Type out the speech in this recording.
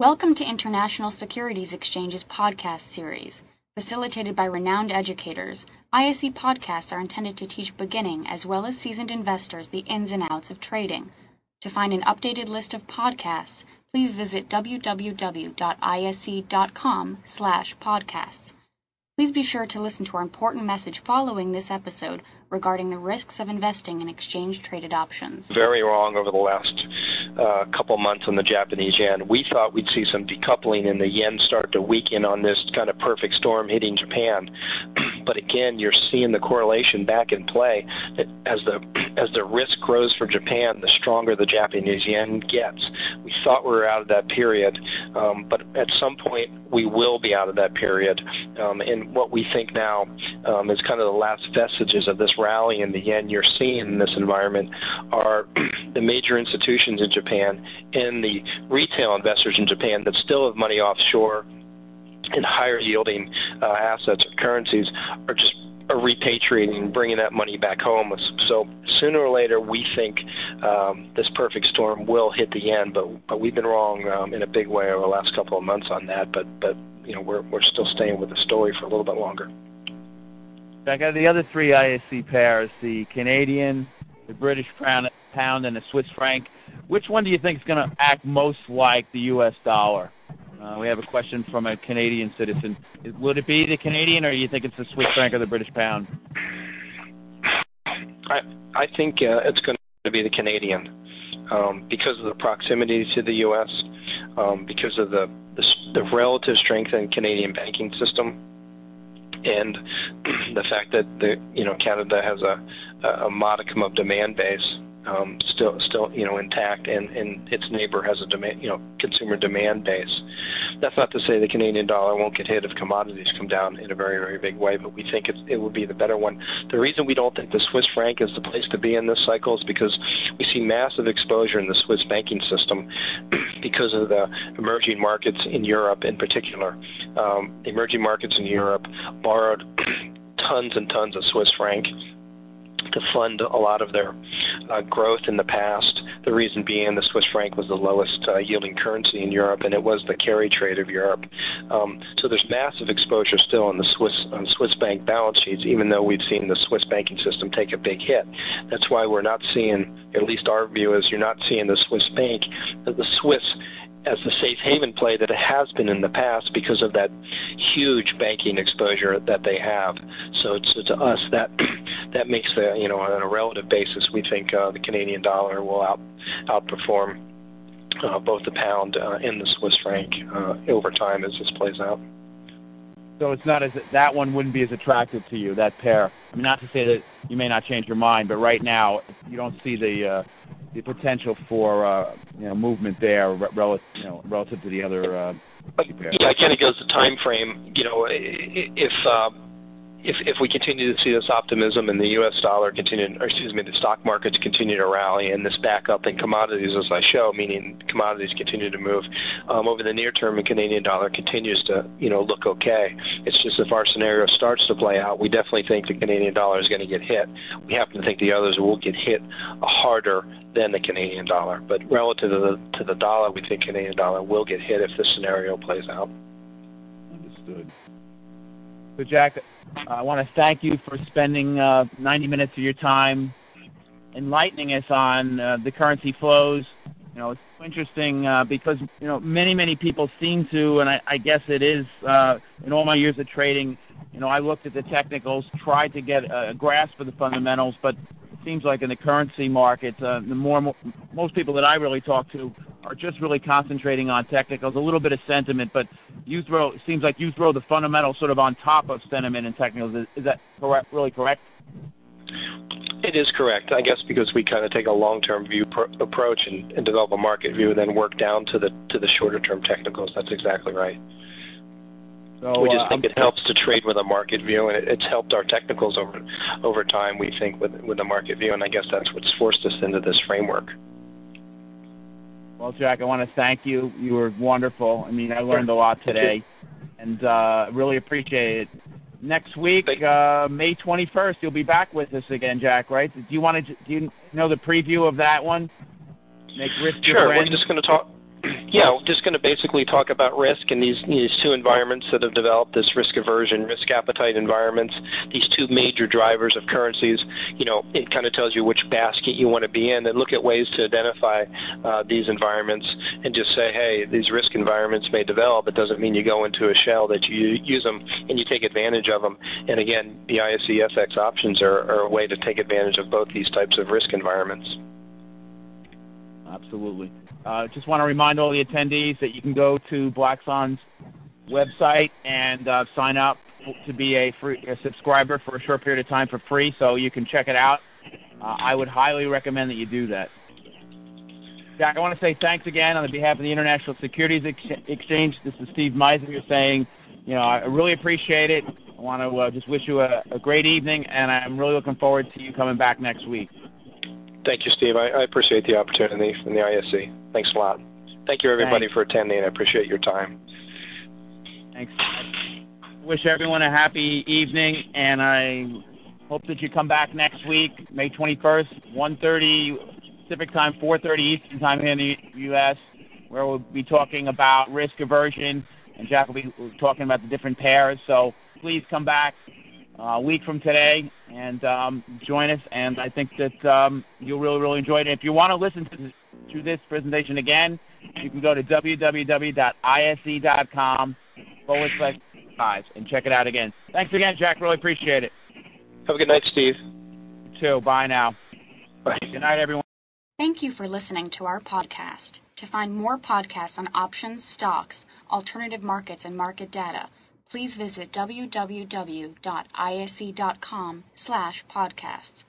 Welcome to International Securities Exchange's podcast series. Facilitated by renowned educators, ISE podcasts are intended to teach beginning as well as seasoned investors the ins and outs of trading. To find an updated list of podcasts, please visit www.ise.com/podcasts. Please be sure to listen to our important message following this episode regarding the risks of investing in exchange-traded options. Very wrong over the last couple months on the Japanese yen. We thought we'd see some decoupling and the yen start to weaken on this kind of perfect storm hitting Japan. But again, you're seeing the correlation back in play. That as the risk grows for Japan, the stronger the Japanese yen gets. We thought we were out of that period, but at some point we will be out of that period. And what we think now is kind of the last vestiges of this rally in the yen you're seeing in this environment are the major institutions in Japan and the retail investors in Japan that still have money offshore and higher yielding assets or currencies are repatriating, bringing that money back home. So sooner or later, we think this perfect storm will hit the yen, but we've been wrong in a big way over the last couple of months on that. But you know, we're still staying with the story for a little bit longer. I got the other three ISE pairs: the Canadian, the British pound, and the Swiss franc. Which one do you think is going to act most like the U.S. dollar? We have a question from a Canadian citizen. Would it be the Canadian, or do you think it's the Swiss franc or the British pound? I think it's going to be the Canadian because of the proximity to the U.S., because of the relative strength in Canadian banking system, and the fact that Canada has a modicum of demand base still intact, and its neighbor has a consumer demand base. That's not to say the Canadian dollar won't get hit if commodities come down in a very, very big way, but we think it would be the better one. The reason we don't think the Swiss franc is the place to be in this cycle is because we see massive exposure in the Swiss banking system because of the emerging markets in Europe in particular. The emerging markets in Europe borrowed tons and tons of Swiss franc to fund a lot of their growth in the past. The reason being the Swiss franc was the lowest yielding currency in Europe, and it was the carry trade of Europe. So there's massive exposure still on the Swiss bank balance sheets, even though we've seen the Swiss banking system take a big hit. That's why we're not seeing, at least our view is, you're not seeing the Swiss bank, the Swiss as the safe haven play that it has been in the past because of that huge banking exposure that they have. So to us, that makes the, on a relative basis, we think the Canadian dollar will outperform both the pound and the Swiss franc over time as this plays out. So it's not that one wouldn't be as attractive to you, that pair. I mean, not to say that you may not change your mind, but right now you don't see the potential for movement there relative to the other pairs. Yeah, again, it goes to time frame. If we continue to see this optimism and the U.S. dollar the stock markets continue to rally and this backup in commodities, as I show, meaning commodities continue to move over the near term, the Canadian dollar continues to look okay. It's just if our scenario starts to play out, we definitely think the Canadian dollar is going to get hit. We happen to think the others will get hit harder than the Canadian dollar, but relative to the dollar, we think Canadian dollar will get hit if this scenario plays out. Understood. So Jack, I want to thank you for spending 90 minutes of your time enlightening us on the currency flows. It's interesting because many people seem to, and I guess it is in all my years of trading. I looked at the technicals, tried to get a grasp of the fundamentals, but it seems like in the currency market, most people that I really talk to are just really concentrating on technicals, a little bit of sentiment, but it seems like you throw the fundamentals sort of on top of sentiment and technicals. Is that really correct? It is correct, I guess, because we kind of take a long-term view approach and develop a market view and then work down to the shorter-term technicals. That's exactly right. So, we just think it helps to trade with a market view, and it's helped our technicals over time, we think, with the market view, and I guess that's what's forced us into this framework. Well, Jack, I want to thank you. You were wonderful. I mean, I learned a lot today, and really appreciate it. Next week, May 21st, you'll be back with us again, Jack, right? Do you know the preview of that one? Make risk your friend? We're just going to talk. Yeah, just going to basically talk about risk and these two environments that have developed, this risk aversion, risk appetite environments, these two major drivers of currencies. It kind of tells you which basket you want to be in, and look at ways to identify these environments and just say, hey, these risk environments may develop. It doesn't mean you go into a shell, that you use them and you take advantage of them. And again, the ISE FX options are a way to take advantage of both these types of risk environments. Absolutely. Just want to remind all the attendees that you can go to Black Swan's website and sign up to be a subscriber for a short period of time for free, so you can check it out. I would highly recommend that you do that. Jack, I want to say thanks again on behalf of the International Securities Exchange. This is Steve Meisner here saying, I really appreciate it. I want to just wish you a great evening, and I'm really looking forward to you coming back next week. Thank you, Steve. I appreciate the opportunity from the ISE. Thanks a lot. Thank you, everybody, for attending. I appreciate your time. Thanks. Wish everyone a happy evening, and I hope that you come back next week, May 21st, 1:30 Pacific Time, 4:30 Eastern Time here in the U.S., where we'll be talking about risk aversion, and Jack will be talking about the different pairs. So please come back a week from today and join us, and I think that you'll really, really enjoy it. If you want to listen to this presentation again, you can go to www.ise.com/5 and check it out again. Thanks again, Jack. Really appreciate it. Have a good night, Steve. You too. Bye now. Bye. Good night, everyone. Thank you for listening to our podcast. To find more podcasts on options, stocks, alternative markets, and market data, please visit www.ise.com/podcasts.